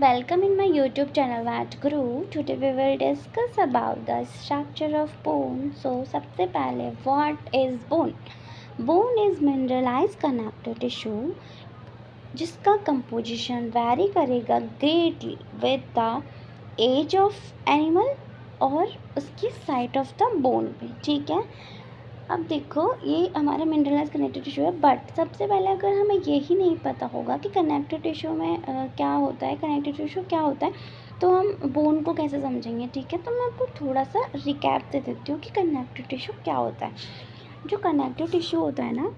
Welcome in my YouTube channel Vat Guru. Today we will discuss about the structure of bone. So सबसे पहले what is bone? Bone is mineralized connective tissue जिसका composition vary करेगा greatly with the age of animal और उसकी site of the bone पे, ठीक है। अब देखो ये हमारा मिनरलाइज कनेक्टिव टिश्यू है, बट सबसे पहले अगर हमें यही नहीं पता होगा कि कनेक्टिव टिश्यू में क्या होता है, कनेक्टिव टिश्यू क्या होता है, तो हम बोन को कैसे समझेंगे, ठीक है। तो मैं आपको थोड़ा सा रिकैप दे देती हूँ कि कनेक्टिव टिश्यू क्या होता है। जो कनेक्टिव टिश्यू होता है ना,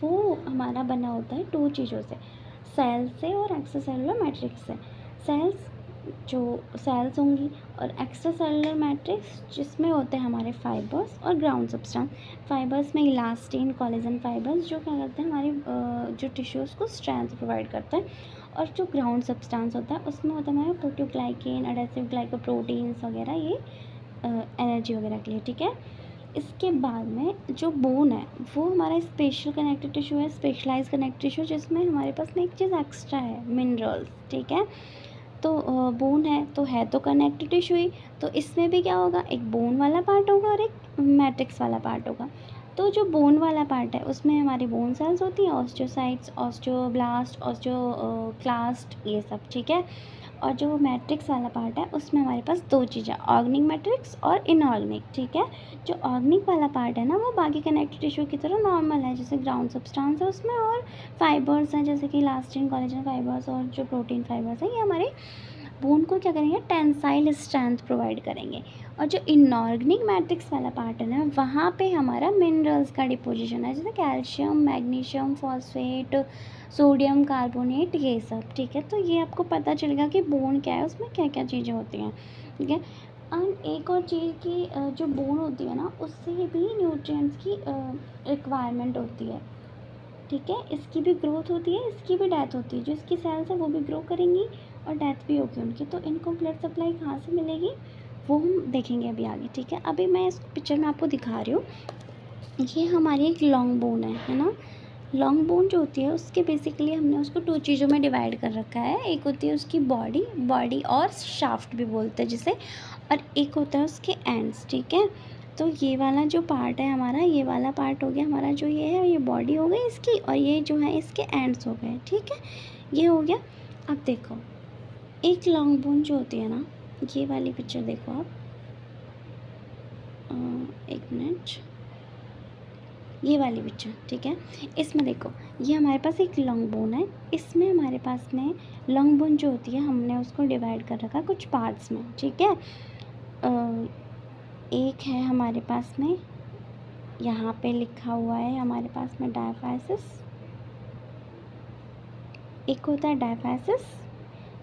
वो हमारा बना होता है दो चीज़ों से, सेल से और एक्स्ट्रासेलुलर मैट्रिक्स से। सेल्स जो सेल्स होंगी और एक्स्ट्रा सेलुलर मैट्रिक्स जिसमें होते हैं हमारे फाइबर्स और ग्राउंड सब्सटेंस। फाइबर्स में इलास्टिन, कोलेजन फाइबर्स जो क्या करते हैं हमारी जो टिश्यूज़ को स्ट्रेंथ प्रोवाइड करते हैं, और जो ग्राउंड सब्सटेंस होता है उसमें होता है हमारे प्रोटीओग्लाइकेन, एडेसिव ग्लाइकोप्रोटीन्स वगैरह, ये एनर्जी वगैरह के लिए, ठीक है। इसके बाद में जो बोन है वो हमारा स्पेशल कनेक्टिव टिश्यू है, स्पेशलाइज कनेक्टिव टिश्यू, जिसमें हमारे पास में एक चीज़ एक्स्ट्रा है, मिनरल्स, ठीक है। तो बोन है तो कनेक्टिव टिश्यू ही, तो इसमें भी क्या होगा, एक बोन वाला पार्ट होगा और एक मैट्रिक्स वाला पार्ट होगा। तो जो बोन वाला पार्ट है उसमें हमारी बोन सेल्स होती हैं, ऑस्टियोसाइट्स, ऑस्टियोब्लास्ट, ऑस्टियोक्लास्ट, ये सब, ठीक है। और जो मैट्रिक्स वाला पार्ट है उसमें हमारे पास दो चीज़ें, ऑर्गेनिक मैट्रिक्स और इनऑर्गेनिक, ठीक है। जो ऑर्गेनिक वाला पार्ट है ना वो बाकी कनेक्टिव टिश्यू की तरह नॉर्मल है, जैसे ग्राउंड सब्सटेंस है उसमें और फाइबर्स हैं जैसे कि इलास्टिन, कोलेजन फाइबर्स और जो प्रोटीन फाइबर्स हैं, ये हमारे बोन को क्या करेंगे, टेंसाइल स्ट्रेंथ प्रोवाइड करेंगे। और जो इनऑर्गेनिक मैट्रिक्स वाला पार्ट है ना, वहाँ पे हमारा मिनरल्स का डिपोजिशन है, जैसे calcium, magnesium, phosphate, sodium carbonate, ये सब, ठीक है। तो ये आपको पता चलेगा कि बोन क्या है, उसमें क्या क्या चीज़ें होती हैं, ठीक है। एंड एक और चीज़ की जो बोन होती है ना, उससे भी न्यूट्रिएंट्स की रिक्वायरमेंट होती है, ठीक है। इसकी भी ग्रोथ होती है, इसकी भी डेथ होती है। जो इसकी सेल्स है वो भी ग्रो करेंगी और डेथ भी होगी उनकी। तो इनको ब्लड सप्लाई कहाँ से मिलेगी वो हम देखेंगे अभी आगे, ठीक है। अभी मैं इस पिक्चर में आपको दिखा रही हूँ, ये हमारी एक लॉन्ग बोन है ना। लॉन्ग बोन जो होती है उसके बेसिकली हमने उसको दो चीज़ों में डिवाइड कर रखा है। एक होती है उसकी बॉडी और शाफ्ट भी बोलते हैं जिसे, और एक होता है उसके एंड्स, ठीक है। तो ये वाला जो पार्ट है हमारा, ये वाला पार्ट हो गया हमारा, जो ये है ये बॉडी हो गई इसकी, और ये जो है इसके एंड्स हो गए, ठीक है। ये हो गया। अब देखो एक लॉन्ग बोन जो होती है ना, ये वाली पिक्चर देखो आप, एक मिनट, ये वाली पिक्चर, ठीक है। इसमें देखो ये हमारे पास एक लॉन्ग बोन है, इसमें हमारे पास में लॉन्ग बोन जो होती है हमने उसको डिवाइड कर रखा कुछ पार्ट्स में, ठीक है। एक है हमारे पास में, यहाँ पे लिखा हुआ है हमारे पास में डायफाइसिस, एक होता है डायफाइसिस,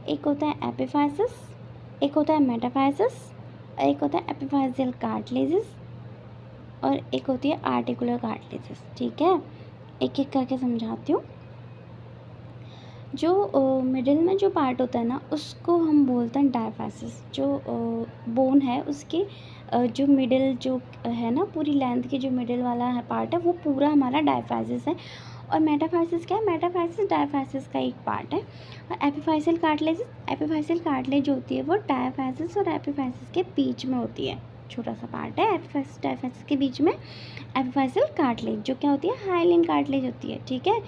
एक होता है एपिफाइसिस, एक होता है मेटाफाइसिस, एक होता है एपिफाइसियल कार्टिलेजिस, और एक होती है आर्टिकुलर कार्टिलेजिस, ठीक है। एक एक करके समझाती हूँ। जो मिडिल में जो पार्ट होता है ना उसको हम बोलते हैं डायफाइसिस। जो बोन है उसके जो मिडिल जो है ना, पूरी लेंथ की जो मिडिल वाला पार्ट है वो पूरा हमारा डायफाइसिस है। और मेटाफाइसिस क्या है, मेटाफाइसिस डायफाइसिस का एक पार्ट है। और एपिफाइसियल कार्टिलेज जो होती है वो डायफाइसिस और एपिफाइसिस के बीच में होती है, छोटा सा पार्ट है एपिफाइसिस डायफाइसिस के बीच में। एपिफाइसियल कार्टिलेज जो क्या होती है, हाइलाइन कार्टिलेज होती है, ठीक है।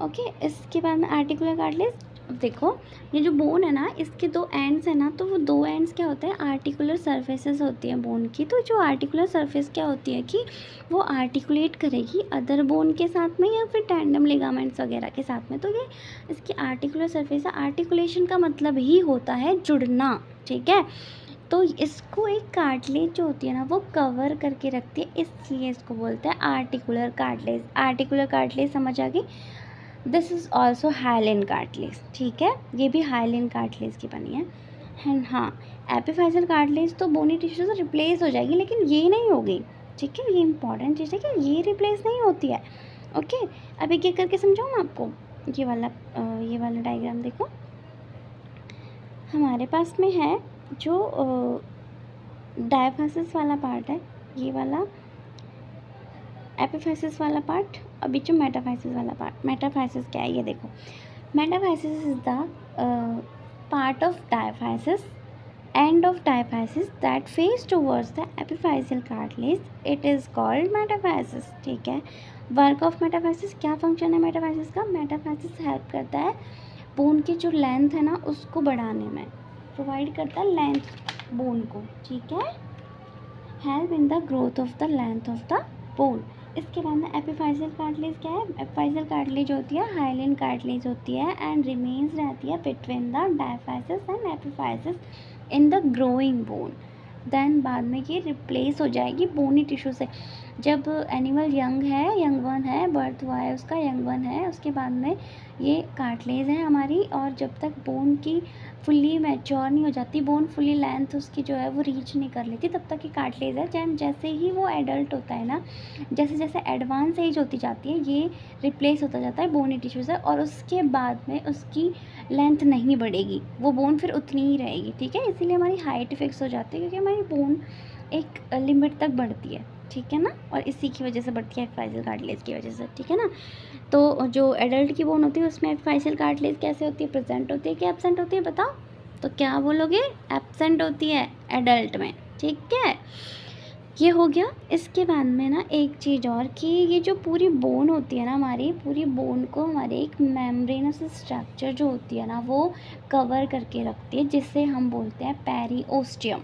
ओके, इसके बाद में आर्टिकुलर कार्टिलेज। अब देखो ये जो बोन है ना, इसके दो एंड्स है ना, तो वो दो एंड्स क्या होते हैं, आर्टिकुलर सरफेसेस होती हैं बोन की। तो जो आर्टिकुलर सरफेस क्या होती है कि वो आर्टिकुलेट करेगी अदर बोन के साथ में या फिर टैंडम लिगामेंट्स वगैरह के साथ में। तो ये इसकी आर्टिकुलर सरफेस है। आर्टिकुलेशन का मतलब ही होता है जुड़ना, ठीक है। तो इसको एक कार्टिलेज जो होती है ना वो कवर करके रखती है, इसलिए इसको बोलते हैं आर्टिकुलर कार्टिलेज। आर्टिकुलर कार्टिलेज समझ आ गई। This is also hyaline cartilage, ठीक है, ये भी हाइलाइन कार्टिलेज की बनी है। एंड हाँ, एपिफाइसियल कार्टिलेज तो बोनी टिश्यू से रिप्लेस हो जाएगी, लेकिन ये नहीं होगी, ठीक है। ये इंपॉर्टेंट चीज़ है कि ये रिप्लेस नहीं होती है। ओके, अब एक एक करके समझाऊँ मैं आपको। ये वाला डायग्राम देखो, हमारे पास में है जो डायफाइसिस वाला पार्ट है, ये वाला एपिफाइसिस वाला पार्ट, और बीच में मेटाफाइसिस वाला पार्ट। मेटाफाइसिस क्या है ये देखो, Metaphysis is the part of diaphysis, end of diaphysis that face towards the epiphyseal cartilage. It is called metaphysis. ठीक है, वर्क ऑफ मेटाफाइसिस, क्या फंक्शन है मेटाफाइसिस का? मेटाफाइसिस हेल्प करता है बोन की जो लेंथ है ना उसको बढ़ाने में, प्रोवाइड करता है लेंथ बोन को, ठीक है, help in the growth of the length of the bone. इसके बाद में एपिफाइसियल कार्टिलेज क्या है? एपिफाइसियल कार्टिलेज होती है हाइलिन कार्टिलेज होती है एंड रिमेन्स रहती है between the diaphysis and epiphysis in the growing bone. Then बाद में ये रिप्लेस हो जाएगी बोनी टिश्यू से। जब एनिमल यंग है, यंग वन है, बर्थ हुआ है उसका, यंग वन है, उसके बाद में ये कार्टिलेज है हमारी, और जब तक बोन की फुल्ली मैच्योर नहीं हो जाती, बोन फुल्ली लेंथ उसकी जो है वो रीच नहीं कर लेती, तब तक ये कार्टिलेज है। जैसे ही वो एडल्ट होता है ना, जैसे जैसे एडवांस एज होती जाती है, ये रिप्लेस होता जाता है बोनी टिश्यू से, और उसके बाद में उसकी लेंथ नहीं बढ़ेगी, वो बोन फिर उतनी ही रहेगी, ठीक है। इसीलिए हमारी हाइट फिक्स हो जाती है, क्योंकि हमारी बोन एक लिमिट तक बढ़ती है, ठीक है ना, और इसी की वजह से बढ़ती है एपिफाइसियल कार्टिलेज की वजह से, ठीक है ना। तो जो एडल्ट की बोन होती है उसमें एपिफाइसियल कार्टिलेज कैसे होती है? प्रेजेंट होती है कि एब्सेंट होती है? बताओ तो क्या बोलोगे? एब्सेंट होती है एडल्ट में, ठीक है। ये हो गया। इसके बाद में ना एक चीज़ और कि ये जो पूरी बोन होती है ना, हमारी पूरी बोन को हमारे एक मेम्ब्रेनस स्ट्रक्चर जो होती है ना वो कवर करके रखती है, जिसे हम बोलते हैं पेरिओस्टियम।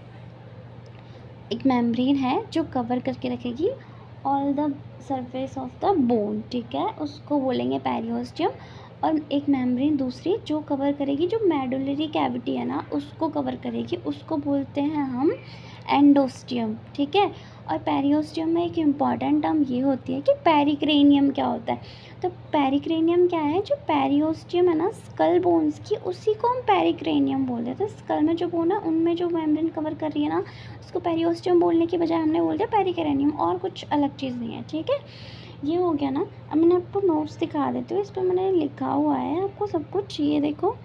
एक मेम्ब्रेन है जो कवर करके रखेगी all the surface of the bone, ठीक है, उसको बोलेंगे पेरिओस्टियम। और एक मेम्ब्रेन दूसरी जो कवर करेगी, जो मेडुलरी कैविटी है ना उसको कवर करेगी, उसको बोलते हैं हम एंडोस्टियम, ठीक है। और पेरिओस्टियम में एक इम्पॉर्टेंट टर्म ये होती है कि पेरिक्रेनियम क्या होता है। तो पेरिक्रेनियम क्या है? जो पेरिओस्टियम है ना स्कल बोन्स की, उसी को हम पेरिक्रेनियम बोल देते हैं। स्कल में जो बोन है उनमें जो मेम्ब्रेन कवर कर रही है ना, उसको पेरिओस्टियम बोलने की बजाय हमने बोल दिया पेरिक्रेनियम, और कुछ अलग चीज़ नहीं है, ठीक है। ये हो गया ना। अब मैंने आपको नोट्स दिखा देती हूँ, इस पर मैंने लिखा हुआ है आपको सब कुछ। ये देखो,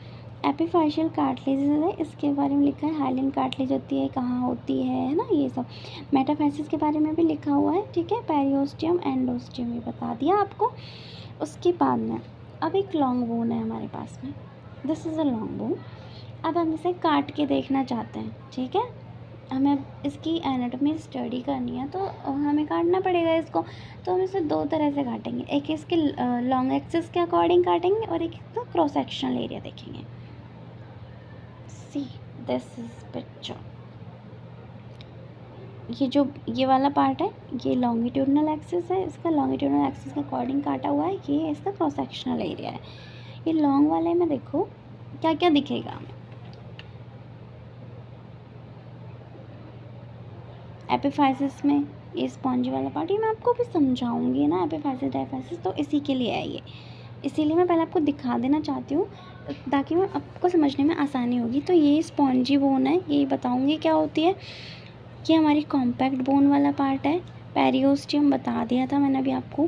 एपिफाइशियल कार्टिलेज है, इसके बारे में लिखा है, हाइलिन कार्टिलेज होती है, कहाँ होती है ना, ये सब। मेटाफाइसिस के बारे में भी लिखा हुआ है, ठीक है। पेरिओस्टियम, एंडोस्टियम, ये बता दिया आपको। उसके बाद में अब एक लॉन्ग बोन है हमारे पास में, this is a long bone. अब हम इसे काट के देखना चाहते हैं, ठीक है। हमें इसकी एनाटॉमी स्टडी करनी है, तो हमें काटना पड़ेगा इसको। तो हम इसे दो तरह से काटेंगे, एक इसके लॉन्ग एक्सिस के अकॉर्डिंग काटेंगे और एक इसका क्रॉस सेक्शनल एरिया देखेंगे। See this is picture. ये वाला पार्ट है, ये लॉन्गिट्यूडनल एक्सिस है, इसका लॉन्गिट्यूडनल एक्सिस के अकॉर्डिंग काटा हुआ है, ये इसका क्रॉस सेक्शनल एरिया है। ये लॉन्ग वाले में देखो क्या क्या दिखेगा हमें। एपिफाइसिस में ये स्पॉन्जी वाला पार्ट, ये मैं आपको भी समझाऊंगी ना, एपिफाइसिस डायफाइसिस, तो इसी के लिए है ये। इसीलिए मैं पहले आपको दिखा देना चाहती हूँ ताकि मैं आपको समझने में आसानी होगी। तो ये स्पॉन्जी बोन है, ये बताऊंगी क्या होती है। ये हमारी कॉम्पैक्ट बोन वाला पार्ट है, पेरिओस्टियम बता दिया था मैंने अभी आपको।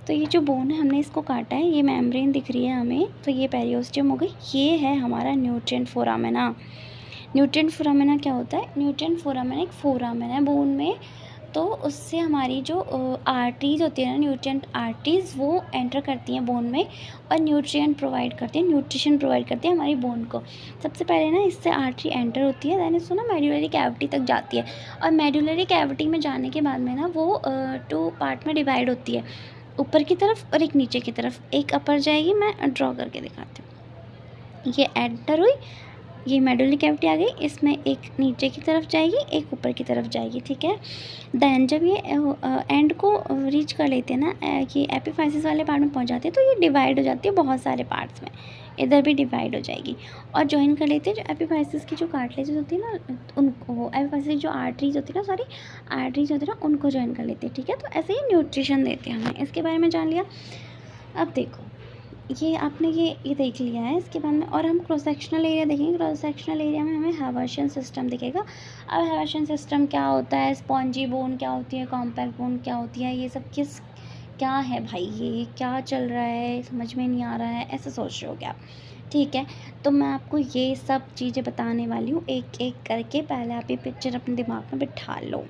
तो ये जो बोन है हमने इसको काटा है, ये मेम्ब्रेन दिख रही है हमें, तो ये पेरिओस्टियम हो गई। ये है हमारा न्यूट्रिएंट फोरामेना। न्यूट्रिएंट फोरामेना क्या होता है? न्यूट्रिएंट फोरामेना एक फोरामेन है बोन में, तो उससे हमारी जो आर्टरीज होती है ना, न्यूट्रिएंट आर्टरीज, वो एंटर करती हैं बोन में और न्यूट्रिएंट प्रोवाइड करती हैं, न्यूट्रिशन प्रोवाइड करती है हमारी बोन को। सबसे पहले ना इससे आर्टरी एंटर होती है, दैन इसको ना मेडुलरी कैविटी तक जाती है, और मेडुलरी कैविटी में जाने के बाद में ना वो 2 पार्ट में डिवाइड होती है, ऊपर की तरफ और एक नीचे की तरफ। एक अपर जाएगी, मैं ड्रॉ करके दिखाती हूँ। ये एंटर हुई, ये मेडुलरी कैविटी आ गई, इसमें एक नीचे की तरफ जाएगी, एक ऊपर की तरफ जाएगी, ठीक है। दैन जब ये एंड को रीच कर लेते हैं ना, ये एपिफाइसिस वाले पार्ट में पहुंच जाती है, तो ये डिवाइड हो जाती है बहुत सारे पार्ट्स में, इधर भी डिवाइड हो जाएगी और ज्वाइन कर लेते हैं। जो एपिफाइसिस की जो कार्टिलेजेस होती है ना, उनको एपिफाइसिस जो आर्टरीज होती है ना, सॉरी आर्टरीज होती है ना, उनको ज्वाइन कर लेते हैं, ठीक है। तो ऐसे ही न्यूट्रिशन देते हैं हमें, इसके बारे में जान लिया। अब देखो, ये आपने ये देख लिया है। इसके बाद में और हम क्रॉस सेक्शनल एरिया देखेंगे। क्रॉस सेक्शनल एरिया में हमें हैवर्शियन सिस्टम दिखेगा। अब हैवर्शियन सिस्टम क्या होता है, स्पॉन्जी बोन क्या होती है, कॉम्पैक्ट बोन क्या होती है, ये सब क्या है भाई, ये क्या चल रहा है, समझ में नहीं आ रहा है, ऐसा सोच रहे हो क्या? ठीक है, तो मैं आपको ये सब चीज़ें बताने वाली हूँ एक एक करके। पहले आप ये पिक्चर अपने दिमाग में बिठा लो।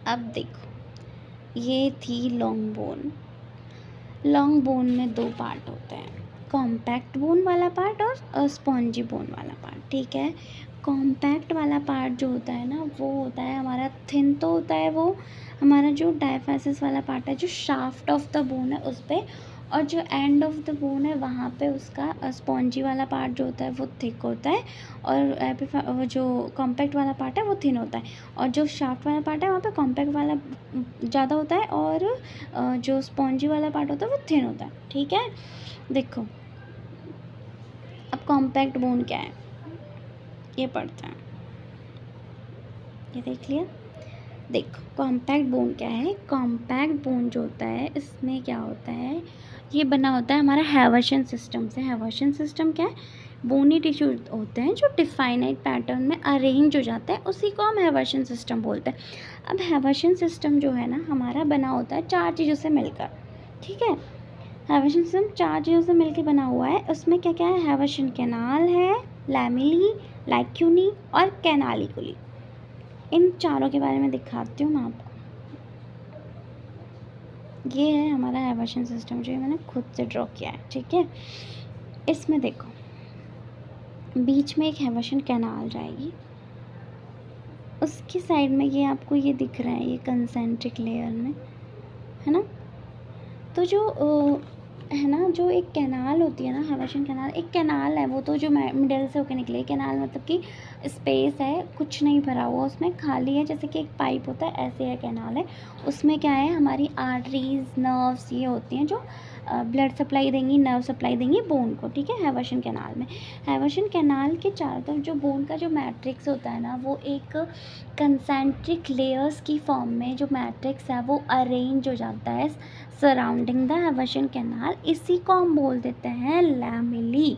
अब देखो, ये थी लॉन्ग बोन। लॉन्ग बोन में दो पार्ट होते हैं, कॉम्पैक्ट बोन वाला पार्ट और स्पॉन्जी बोन वाला पार्ट, ठीक है। कॉम्पैक्ट वाला पार्ट जो होता है ना वो होता है हमारा थिन, तो होता है वो हमारा जो डायफाइसिस वाला पार्ट है, जो शाफ्ट ऑफ द बोन है उस पर, और जो एंड ऑफ द बोन है वहाँ पे उसका स्पॉन्जी वाला पार्ट जो होता है वो थिक होता है, और जो कॉम्पैक्ट वाला पार्ट है वो थिन होता है, और जो शाफ्ट वाला पार्ट है वहाँ पे कॉम्पैक्ट वाला ज़्यादा होता है, और जो स्पॉन्जी वाला पार्ट होता है वो थिन होता है, ठीक है। देखो अब कॉम्पैक्ट बोन क्या है ये पढ़ते हैं, ये देख लिया। देखो कॉम्पैक्ट बोन क्या है, कॉम्पैक्ट बोन जो होता है इसमें क्या होता है, ये बना होता है हमारा हैवर्सन सिस्टम से। हैवर्सन सिस्टम क्या है, बोनी टिश्यू होते हैं जो डिफाइनाइट पैटर्न में अरेंज हो जाते हैं, उसी को हम हैवर्सन सिस्टम बोलते हैं। अब हैवर्सन सिस्टम जो है ना हमारा बना होता है चार चीज़ों से मिलकर, ठीक है। हैवर्सन सिस्टम चार चीज़ों से मिलकर बना हुआ है, उसमें क्या क्या है, हैवर्सन कैनाल है, लैमेली, लैक्यूनी और कैनालिकुली। इन चारों के बारे में दिखाती हूँ मैं आपको। ये है हमारा हैवर्सन सिस्टम जो मैंने खुद से ड्रॉ किया है, ठीक है। इसमें देखो बीच में एक हैवर्सन कैनाल जाएगी, उसकी साइड में ये आपको ये दिख रहा है, ये कंसेंट्रिक लेयर में है ना। तो जो है ना, जो एक कैनाल होती है ना, हैवर्सन कैनाल एक कैनाल है, वो तो जो मिडल से होकर निकले, कैनाल मतलब कि स्पेस है, कुछ नहीं भरा हुआ उसमें, खाली है, जैसे कि एक पाइप होता है ऐसे है कैनाल है। उसमें क्या है, हमारी आर्टरीज, नर्व्स ये होती हैं जो ब्लड सप्लाई देंगी, नर्व सप्लाई देंगी बोन को, ठीक है। हैवर्सन कैनाल में, हैवर्सन कैनाल के चारों तरफ जो बोन का जो मैट्रिक्स होता है ना, वो एक कंसेंट्रिक लेयर्स की फॉर्म में जो मैट्रिक्स है वो अरेंज हो जाता है सराउंडिंग द हैवर्सन कैनाल। इसी को हम बोल देते हैं लैमेली,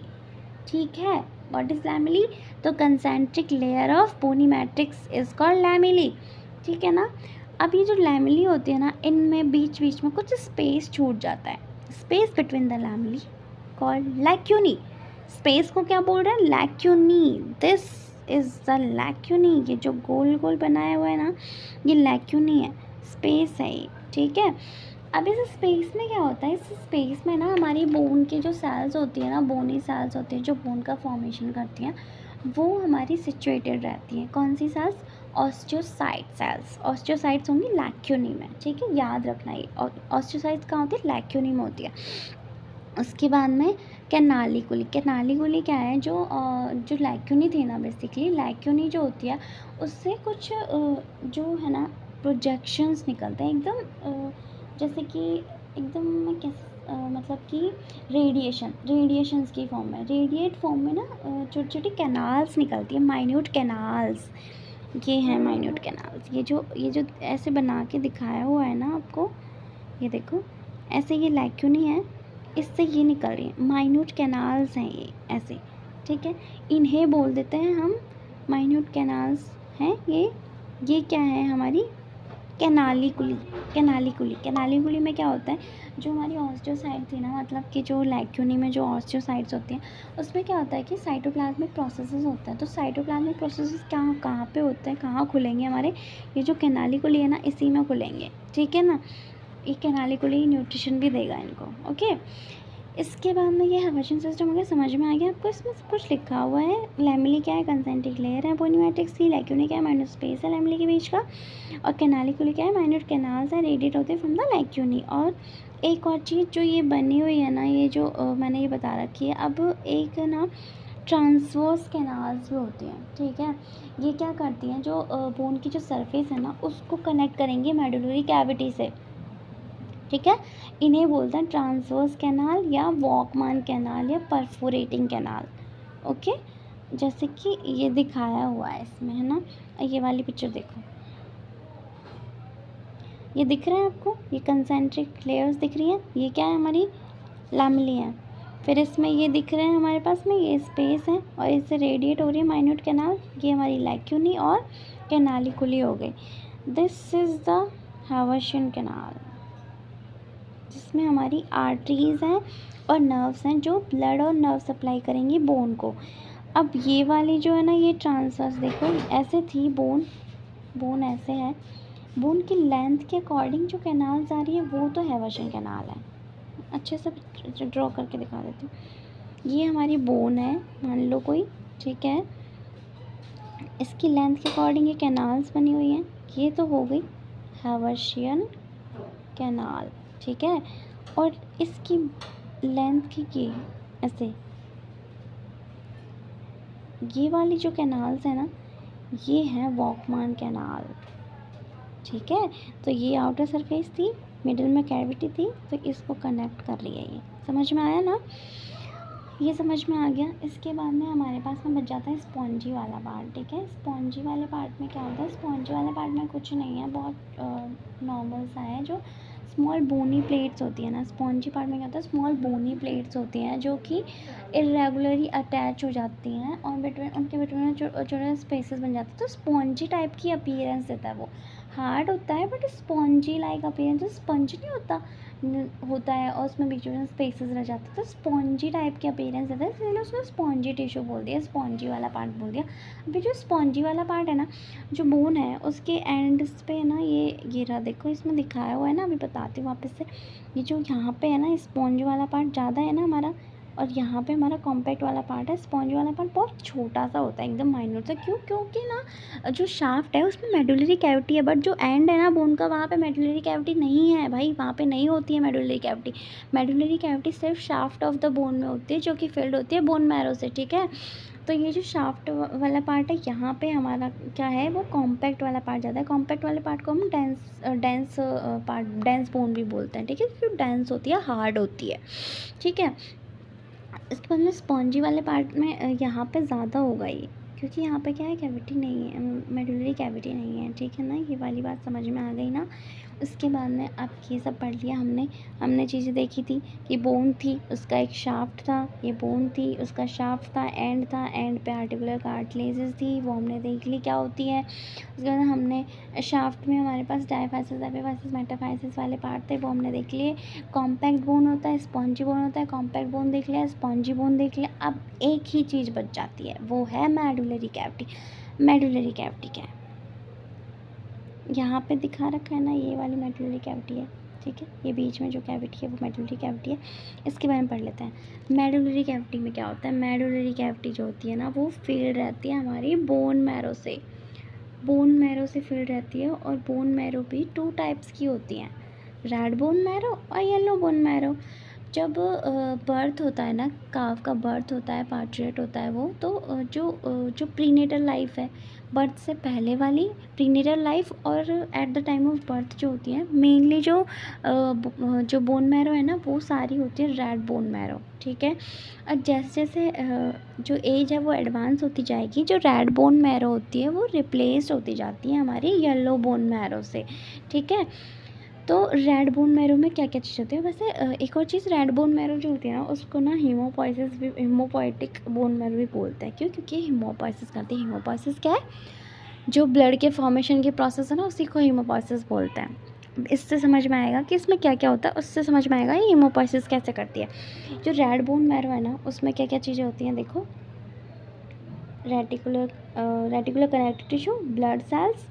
ठीक है। व्हाट इज लैमेली, तो concentric layer of bony matrix is called lamellae, ठीक है ना। अब ये जो लैमेली होती है ना, इनमें बीच बीच में कुछ स्पेस छूट जाता है, space between the lamellae called lacunae. Space को क्या बोल रहे हैं, lacunae. This is the lacunae, ये जो गोल गोल बनाया हुआ है ना ये लैक्यूनी है, स्पेस है ये, ठीक है। अब इस स्पेस में क्या होता है, इस स्पेस में ना हमारी बोन की जो सेल्स होती है ना, बोनी सेल्स होती है जो बोन का फॉर्मेशन करती हैं, वो हमारी सिचुएटेड रहती हैं। कौन सी सेल्स, ऑस्टियोसाइट सेल्स। ऑस्टियोसाइट्स होंगी लैक्यूनी में, ठीक है, याद रखना ये। ऑस्टियोसाइट्स कहाँ होती है, लैक्यूनी में होती है। उसके बाद में कैनालिकुली। कैनालिकुली क्या है, जो लैक्यूनी थी ना, बेसिकली लैक्यूनी जो होती है उससे कुछ जो है ना प्रोजेक्शंस निकलते हैं, एकदम जैसे कि एकदम कैसे मतलब कि रेडिएशंस की फॉर्म में, रेडिएट फॉर्म में ना छोटी छोटी कैनाल्स निकलती है, माइन्यूट कैनाल्स। ये हैं माइन्यूट कैनाल्स, ये जो ऐसे बना के दिखाया हुआ है ना आपको, ये देखो ऐसे, ये लैक्यूनी है, इससे ये निकल रही है, माइन्यूट कैनाल्स हैं ये ऐसे, ठीक है। इन्हें बोल देते हैं हम माइन्यूट कैनाल्स हैं ये क्या है हमारी कैनालिकुली। कैनालिकुली में क्या होता है, जो हमारी ऑस्टियोसाइट थी ना, मतलब कि जो लैक्यूनी में जो ऑस्टियोसाइट्स होती हैं उसमें क्या होता है कि साइटोप्लाज्मिक प्रोसेसेस होता है। तो साइटोप्लाज्मिक प्रोसेसेस कहाँ पे होते हैं, कहाँ खुलेंगे हमारे, ये जो कैनालिकुली है ना इसी में खुलेंगे, ठीक है ना। ये कैनालिकुली न्यूट्रिशन भी देगा इनको, ओके। इसके बाद में ये हैवर्सन सिस्टम हो गया, समझ में आ गया आपको। इसमें सब कुछ लिखा हुआ है। लैमेली क्या है, कंसेंट्रिक लेयर है बोनी मैट्रिक्स की। लैक्यूनी क्या है, माइन्यूट स्पेस है लैमेली के बीच का। और कैनालिकुली क्या है, माइन्यूट कैनाल्स है, रेडिएट होते हैं फ्रॉम द लैक्यूनी। और एक और चीज़ जो ये बनी हुई है ना, ये जो मैंने ये बता रखी है। अब एक ना ट्रांसवर्स कैनाल्स भी होती हैं, ठीक है। ये क्या करती हैं, जो बोन की जो सरफेस है ना उसको कनेक्ट करेंगे मेडुलरी कैविटी से, ठीक है। इन्हें बोलते हैं ट्रांसवर्स कैनाल या वॉकमैन कैनाल या परफोरेटिंग कैनाल, ओके। जैसे कि ये दिखाया हुआ है इसमें, है ना। ये वाली पिक्चर देखो, ये दिख रहा है आपको, ये कंसेंट्रिक लेयर्स दिख रही हैं, ये क्या है हमारी लैमेली है। फिर इसमें ये दिख रहे हैं हमारे पास में, ये स्पेस है और इससे रेडिएट हो रही है माइन्यूट कैनाल, ये हमारी लैक्यूनी और कैनालिकुली हो गई। दिस इज़ द हैवर्सन कैनाल, जिसमें हमारी आर्टरीज़ हैं और नर्व्स हैं जो ब्लड और नर्व सप्लाई करेंगी बोन को। अब ये वाली जो है ना, ये ट्रांसवर्स देखो ऐसे थी बोन ऐसे है, बोन की लेंथ के अकॉर्डिंग जो कैनाल्स आ रही है वो तो हैवर्सन कैनाल है, अच्छे से ड्रॉ करके दिखा देती हूँ। ये हमारी बोन है मान लो कोई, ठीक है। इसकी लेंथ के अकॉर्डिंग ये कैनाल्स बनी हुई हैं। ये तो हो गई हैवर्शियन कैनाल, ठीक है। और इसकी लेंथ की ऐसे ये वाली जो कैनाल्स है ना, ये है वॉकमान कैनाल, ठीक है। तो ये आउटर सरफेस थी, मिडिल में कैविटी थी, तो इसको कनेक्ट कर लिया। ये समझ में आया ना, ये समझ में आ गया। इसके बाद में हमारे पास में बच जाता है स्पॉन्जी वाला पार्ट, ठीक है। स्पॉन्जी वाले पार्ट में क्या होता है, स्पॉन्जी वाले पार्ट में कुछ नहीं है, बहुत नॉर्मल सा है। जो स्मॉल बोनी प्लेट्स होती है ना, स्पॉन्जी पार्ट में क्या होता है, स्मॉल बोनी प्लेट्स होती हैं जो कि इरेगुलरली अटैच हो जाती हैं और बिटवीन उनके बिटवीन छोटे स्पेसेस बन जाते हैं। तो स्पॉन्जी टाइप की अपीयरेंस देता है। वो हार्ड होता है बट स्पॉन्जी लाइक अपीयरेंस, जो स्पंज नहीं होता है और उसमें बीच में स्पेसेस रह जाते हैं, तो स्पॉन्जी टाइप की अपीयरेंस देता है, इसलिए उसको स्पॉन्जी टिश्यू बोल दिया, स्पॉन्जी वाला पार्ट बोल दिया। अभी जो स्पॉन्जी वाला पार्ट है ना, जो बोन है उसके एंड्स पे ना ये रहा, देखो इसमें दिखाया हुआ है ना, अभी बताती हूँ वापस से। ये जो यहाँ पे है ना, स्पॉन्ज वाला पार्ट ज़्यादा है ना हमारा, और यहाँ पे हमारा कॉम्पैक्ट वाला पार्ट है। स्पॉन्ज वाला पार्ट बहुत छोटा सा होता है, एकदम माइन्यूट सा। क्यों? क्योंकि ना जो शाफ्ट है उसमें मेडुलरी कैविटी है, बट जो एंड है ना बोन का, वहाँ पे मेडुलरी कैविटी नहीं है भाई, वहाँ पे नहीं होती है मेडुलरी कैविटी। मेडुलरी कैविटी सिर्फ शाफ्ट ऑफ द बोन में होती है, जो कि फिल्ड होती है बोन मैरो से, ठीक है। तो ये जो शाफ्ट वाला पार्ट है, यहाँ पे हमारा क्या है, वो कॉम्पैक्ट वाला पार्ट ज़्यादा है। कॉम्पैक्ट वाले पार्ट को हम डेंस बोन भी बोलते हैं, ठीक है, क्योंकि डेंस होती है, हार्ड होती है, ठीक है। इसके बाद में स्पॉन्जी वाले पार्ट में यहाँ पे ज़्यादा होगा ये, क्योंकि यहाँ पे क्या है, कैविटी नहीं है, मेडुलरी कैविटी नहीं है, ठीक है ना। ये वाली बात समझ में आ गई ना। उसके बाद में अब ये सब पढ़ लिया हमने चीज़ें देखी थी कि बोन थी, उसका एक शाफ्ट था, ये बोन थी, उसका शाफ्ट था, एंड पे आर्टिकुलर कार्टिलेजेस थी, वो हमने देख ली क्या होती है। उसके बाद हमने शाफ्ट में हमारे पास डायफाइसिस, एपिफाइसिस, मेटाफाइसिस वाले पार्ट थे, वो हमने देख लिए। कॉम्पैक्ट बोन होता है, स्पॉन्जी बोन होता है, कॉम्पैक्ट बोन देख लिया, स्पॉन्जी बोन देख लिया। अब एक ही चीज़ बच जाती है, वो है मेडुलरी कैविटी। मेडुलरी कैविटी क्या है, यहाँ पे दिखा रखा है ना, ये वाली मेडुलरी कैविटी है, ठीक है। ये बीच में जो कैविटी है वो मेडुलरी कैविटी है। इसके बारे में पढ़ लेते हैं। मेडुलरी कैविटी में क्या होता है, मेडुलरी कैविटी जो होती है ना, वो फील्ड रहती है हमारी बोन मैरो से, बोन मैरो से फील्ड रहती है। और बोन मैरो भी 2 टाइप्स की होती हैं, रेड बोन मैरो और येलो बोन मैरो। जब बर्थ होता है ना, काव का बर्थ होता है, पार्टरेट होता है वो, तो जो प्रीनेटल लाइफ है, बर्थ से पहले वाली प्रीनेटल लाइफ और at the time of birth जो होती है, मेनली जो बोन मैरो है ना, वो सारी होती है रेड बोन मैरो, ठीक है। और जैसे जैसे जो एज है वो एडवांस होती जाएगी, जो रेड बोन मैरो होती है वो रिप्लेस होती जाती है हमारी येलो बोन मैरो से, ठीक है। तो रेड बोन मैरो में क्या क्या चीज़ होती है, वैसे एक और चीज़, रेड बोन मैरो जो होती है ना, उसको ना हीमोपोइटिक बोन मैरो भी बोलते हैं। क्यों? क्योंकि हीमोपोइसिस करते हैं। हीमोपोइसिस क्या है, जो ब्लड के फॉर्मेशन की प्रोसेस है ना, उसी को हीमोपोइसिस बोलते हैं। इससे समझ में आएगा कि इसमें क्या क्या होता है, उससे समझ में आएगा ये हीमोपोइसिस कैसे करती है। जो रेड बोन मैरो है ना, उसमें क्या क्या चीज़ें होती हैं, देखो, reticular connective tissue, blood cells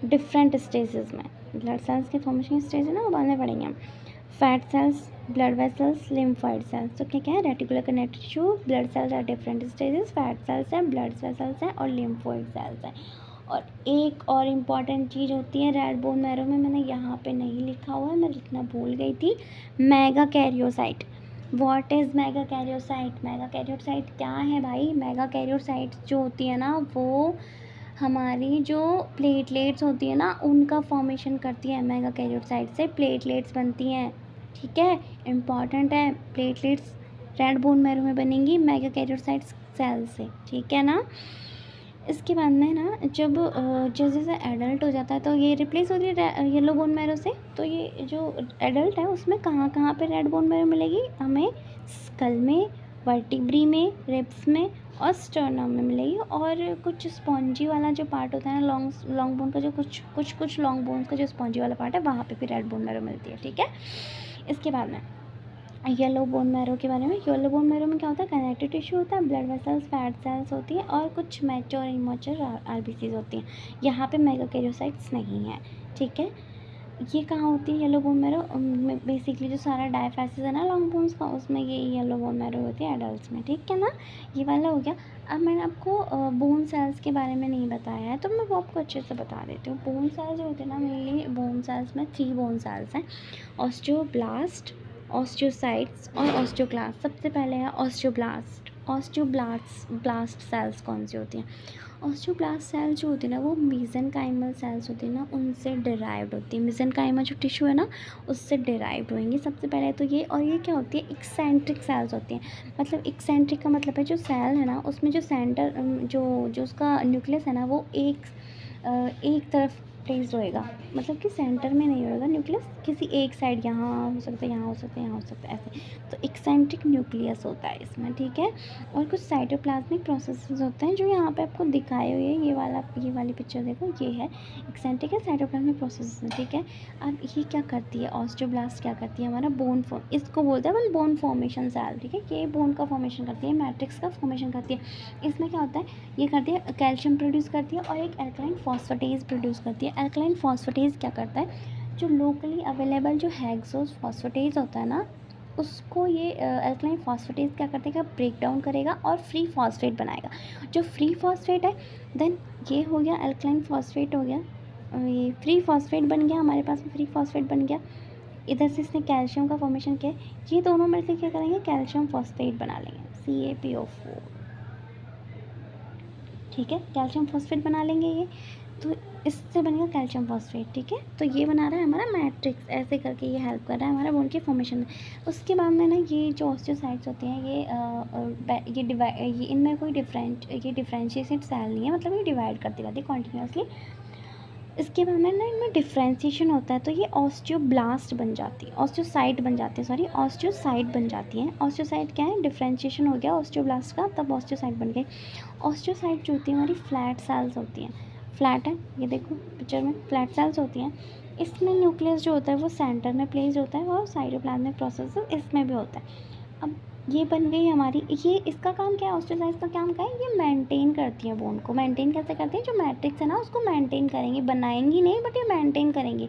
different stages में, ब्लड सेल्स के फॉर्मेशन स्टेज है ना, वो बाद में पढ़ेंगे हम। Fat cells, blood vessels, lymphoid cells. तो क्या क्या है, reticular connective tissue, blood cells are different stages, fat cells हैं, ब्लड वेसल्स हैं और लिम्फोइड सेल्स हैं। और एक और इम्पॉर्टेंट चीज़ होती है रेड बोन मैरो में, मैंने यहाँ पे नहीं लिखा हुआ है, मैं लिखना भूल गई थी, mega karyocyte. What is mega karyocyte? Mega karyocyte क्या है भाई, मेगा कैरियोसाइट जो होती है ना, वो हमारी जो प्लेटलेट्स होती है ना, उनका फॉर्मेशन करती है। मेगा कैरियोसाइट से प्लेटलेट्स बनती हैं, ठीक है, इम्पॉर्टेंट है। प्लेटलेट्स रेड बोन मैरो में बनेंगी मेगा कैरियोसाइट सेल से, ठीक है ना। इसके बाद में ना, जब जैसे जैसे एडल्ट हो जाता है तो ये रिप्लेस होती है येलो बोन मैरो से। तो ये जो एडल्ट है उसमें कहाँ कहाँ पे रेड बोन मैरो मिलेगी हमें, स्कल में, वर्टिब्री में, रिब्स में और स्टर्नम में मिलेगी। और कुछ स्पॉन्जी वाला जो पार्ट होता है ना, लॉन्ग बोन का जो कुछ लॉन्ग बोन्स का जो स्पॉन्जी वाला पार्ट है, वहाँ पे भी रेड बोन मैरो मिलती है, ठीक है। इसके बाद में येलो बोन मैरो के बारे में, येलो बोन मैरो में क्या होता है, कनेक्टिव टिश्यू होता है, ब्लड वेसल्स, फैट सेल्स होती है और कुछ मैच्योर और इमैच्योर आरबीसीज होती हैं। यहाँ पे मेगा कैरियोसाइट्स नहीं है, ठीक है। ये कहाँ होती है येलो बोन मैरो? बेसिकली जो सारा डायफेसिस है ना लॉन्ग बोन्स का, उसमें ये येलो बोन मैरो होती है एडल्ट में, ठीक है ना। ये वाला हो गया। अब मैंने आपको बोन सेल्स के बारे में नहीं बताया है, तो मैं वो आपको अच्छे से बता देती हूँ। बोन सेल्स जो होते हैं ना, मेनली बोन सेल्स में 3 बोन सेल्स हैं, ऑस्टियोब्लास्ट, ऑस्टियोसाइट्स और ऑस्टियोक्लास्ट। सबसे पहले है ऑस्टियोब्लास्ट। ब्लास्ट सेल्स कौन सी होती हैं? ऑस्टियोब्लास्ट सेल जो होती है ना, वो मेसेनकाइमल सेल्स होती है ना, उनसे डिराइव्ड होती है। मेसेनकाइमल जो टिश्यू है ना, उससे डिराइव्ड होंगी सबसे पहले तो ये। और ये क्या होती है? एक्सेंट्रिक सेल्स होती हैं। मतलब एक्सेंट्रिक का मतलब है जो सेल है ना, उसमें जो सेंटर जो जो उसका न्यूक्लियस है ना, वो एक तरफ प्लेस्ड होएगा। मतलब कि सेंटर में नहीं होएगा न्यूक्लियस, किसी एक साइड, यहाँ हो सकता है, यहाँ हो सकता है, यहाँ हो सकता है, ऐसे। तो एक्सेंट्रिक न्यूक्लियस होता है इसमें, ठीक है। और कुछ साइटोप्लाज्मिक प्रोसेसेस होते हैं जो यहाँ पे आपको दिखाए हुए हैं। ये वाली पिक्चर देखो, ये है एक्सेंट्रिक है, साइटोप्लाज्मिक प्रोसेस है, ठीक है। अब ये क्या करती है? ऑस्टियोब्लास्ट क्या करती है? हमारा बोन फॉर्म, इसको बोलते हैं अपन बोन फॉर्मेशन सेल, ठीक है। ये बोन का फॉर्मेशन करती है, मैट्रिक्स का फॉर्मेशन करती है। इसमें क्या होता है? ये करती है कैल्शियम प्रोड्यूस करती है और एक एल्कलाइन फॉस्फेटेज प्रोड्यूस करती है। एल्कलाइन फॉस्फेटेज क्या करता है? जो लोकली अवेलेबल जो हेक्सोस फॉस्फेटेज होता है ना, उसको ये एल्कलाइन फॉस्फेटेज क्या करते हैं? ब्रेक डाउन करेगा और फ्री फॉस्फेट बनाएगा। जो फ्री फॉस्फेट है, देन ये हो गया एल्कलाइन फॉस्फेट हो गया, ये फ्री फॉस्फेट बन गया हमारे पास में, फ्री फॉस्फेट बन गया। इधर से इसने कैल्शियम का फॉर्मेशन किया, ये दोनों मिलकर क्या करेंगे? कैल्शियम फॉस्फेट बना लेंगे, CaPO4, ठीक है। कैल्शियम फॉस्फेट बना लेंगे ये, तो इससे बनेगा कैल्शियम फॉस्फेट, ठीक है। तो ये बना रहा है हमारा मैट्रिक्स, ऐसे करके ये हेल्प कर रहा है हमारा बोन के फॉर्मेशन में। उसके बाद में ना ये जो ऑस्टियोसाइट्स होते हैं, ये इनमें कोई ये डिफरेंशिएटेड सेल नहीं है, मतलब ये डिवाइड करती रहती है कॉन्टीन्यूसली। इसके बाद में ना इनमें डिफ्रेंशिएशन होता है, तो ये ऑस्टियोब्लास्ट बन जाती है, ऑस्टियोसाइट बन जाती है, सॉरी ऑस्टियोसाइट बन जाती है। ऑस्टियोसाइट क्या है? डिफ्रेंशिएशन हो गया ऑस्टियोब्लास्ट का, तब ऑस्टियोसाइट बन गई। ऑस्टियोसाइट जो होती है हमारी फ्लैट सेल्स होती हैं, फ्लैट है, ये देखो पिक्चर में फ्लैट सेल्स होती हैं। इसमें न्यूक्लियस जो होता है वो सेंटर में प्लेस्ड होता है और साइटोप्लाज्मिक प्रोसेस इसमें भी होता है। अब ये बन गई हमारी, ये इसका काम क्या है? ऑस्टियोसाइट्स का काम क्या है? ये मेंटेन करती है बोन को। मेंटेन कैसे करती है? जो मैट्रिक्स है ना, उसको मेंटेन करेंगी, बनाएंगी नहीं, बट ये मेंटेन करेंगी।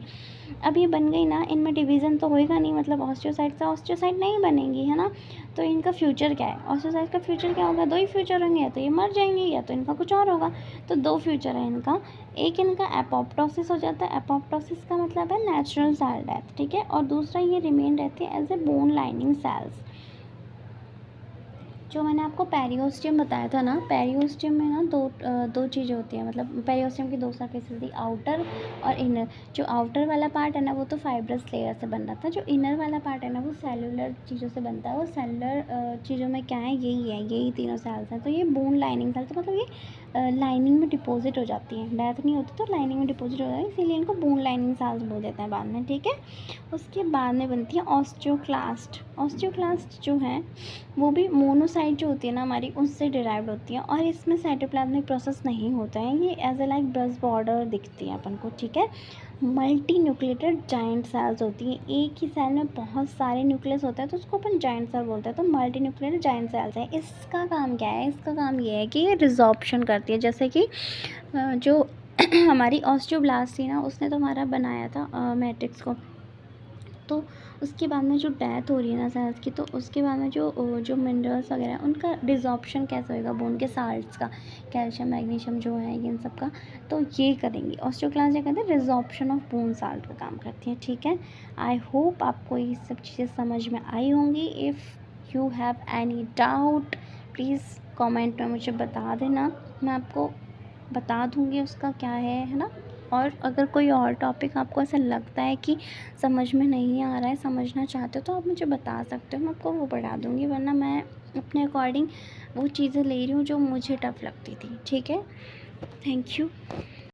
अब ये बन गई ना, इनमें डिवीज़न तो होएगा नहीं, मतलब ऑस्टियोसाइट से ऑस्टियोसाइट नहीं बनेंगी, है ना। तो इनका फ्यूचर क्या है? ऑस्टियोसाइट का फ्यूचर क्या होगा? 2 ही फ्यूचर होंगे, या तो ये मर जाएंगे या तो इनका कुछ और होगा। तो 2 फ्यूचर है इनका। एक इनका एपोप्टोसिस हो जाता है, एपोप्टोसिस का मतलब है नेचुरल सेल डेथ, ठीक है। और दूसरा ये रिमेन रहती है as a bone lining cells. जो मैंने आपको पेरियोस्टियम बताया था ना, पेरियोस्टियम में ना दो चीज़ें होती हैं, मतलब पेरियोस्टियम की 2 सरफेसेस थी, आउटर और इनर। जो आउटर वाला पार्ट है ना, वो तो फाइब्रस लेयर से बन रहा था। जो इनर वाला पार्ट है ना, वो सेलुलर चीज़ों से बनता है। वो सेलुलर चीज़ों में क्या है? यही तीनों सेल्स हैं। तो ये बोन लाइनिंग सेल्स, मतलब ये लाइनिंग में डिपॉजिट हो जाती हैं, डेथ नहीं होती तो लाइनिंग में डिपॉजिट हो जाती है, इसीलिए इनको बोन लाइनिंग सेल्स बोल देते हैं बाद में, ठीक है। उसके बाद में बनती है ऑस्टियोक्लास्ट। ऑस्टियोक्लास्ट जो है वो भी मोनोसाइट जो होती है ना हमारी, उससे डिराइव्ड होती है। और इसमें साइटोप्लाज्मिक प्रोसेस नहीं होता है, ये as a like brush border दिखती है अपन को, ठीक है। मल्टी न्यूक्लिएटेड जाइंट सेल्स होती हैं, एक ही सेल में बहुत सारे न्यूक्लियस होते हैं, तो उसको अपन जाइंट सेल बोलते हैं। तो मल्टी न्यूक्लिएटेड जाइंट सेल्स है। इसका काम क्या है? इसका काम ये है कि ये रिजॉर्प्शन करती है। जैसे कि जो हमारी ऑस्टियोब्लास्ट थी ना, उसने तो हमारा बनाया था मैट्रिक्स को, तो उसके बाद में जो डेथ हो रही है ना सेल्स की, तो उसके बाद में जो मिनरल्स वगैरह हैं, उनका डिजॉर्प्शन कैसे होएगा बोन के साल्ट्स का, कैल्शियम मैग्नीशियम जो है इन सब का, तो ये करेंगी। ऑस्टियोक्लास्ट क्या कहते हैं? रिजॉर्प्शन ऑफ बोन साल्ट का काम करती है, ठीक है। आई होप आपको ये सब चीज़ें समझ में आई होंगी। If you have any doubt, please comment में मुझे बता देना, मैं आपको बता दूँगी उसका क्या है ना। और अगर कोई और टॉपिक आपको ऐसा लगता है कि समझ में नहीं आ रहा है, समझना चाहते हो, तो आप मुझे बता सकते हो, मैं आपको वो पढ़ा दूँगी। वरना मैं अपने अकॉर्डिंग वो चीज़ें ले रही हूँ जो मुझे टफ़ लगती थी, ठीक है। Thank you.